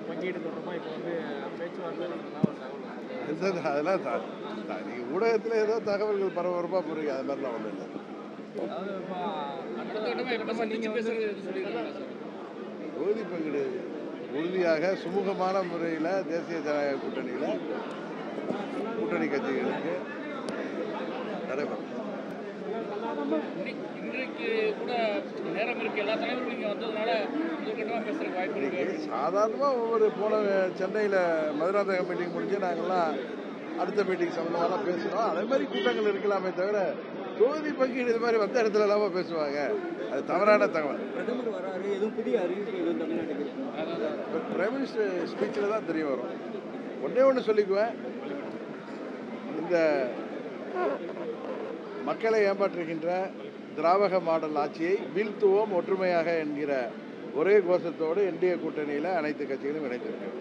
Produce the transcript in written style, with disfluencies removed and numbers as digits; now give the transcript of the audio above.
பங்கீடு தொடர்பாக இப்போ வந்து பேச்சுவார்த்தை அதெல்லாம் நீங்கள் ஊடகத்தில் ஏதோ தகவல்கள் பரபரப்பாக போறீங்க, அது மாதிரிலாம் ஒன்றும் இல்லை. தொகுதி பங்கீடு உறுதியாக சுமூகமான முறையில் தேசிய ஜனநாயக கூட்டணியில் கூட்டணி கட்சிகளுக்கு நடைபெறும். இன்றைக்கு கூட நேரம் இருக்கு, எல்லா தலைவரும் நீங்க வந்ததுனால முதற்கட்டமாக பேசுறதுக்கு வாய்ப்பு இருக்கு. சாதாரணமாக ஒவ்வொரு போன சென்னையில் மதுராந்தகம் மீட்டிங் முடிஞ்சு நாங்கள்லாம் அடுத்த மீட்டிங் சம்மந்தமாக பேசுகிறோம். அதே மாதிரி கூட்டங்கள் இருக்கலாமே தவிர தொகுதி பங்கீடு இது மாதிரி வந்த இடத்துல இல்லாமல் பேசுவாங்க, அது தவறான தகவல். பிரதமர் வராரு, எதுவும் புதிய அறிவிப்பு எதுவும் தமிழ்நாட்டுக்கு பிரைம் மினிஸ்டர் ஸ்பீச்சில் தான் தெரிய வரும். ஒன்று சொல்லிக்குவேன், இந்த மக்களை ஏமாற்றுகின்ற திராவிட மாடல் ஆட்சியை வீழ்த்துவோம் ஒற்றுமையாக என்கிற ஒரே கோஷத்தோடு என்டிஏ கூட்டணியில் அனைத்து கட்சிகளும் இணைந்திருக்கிறது.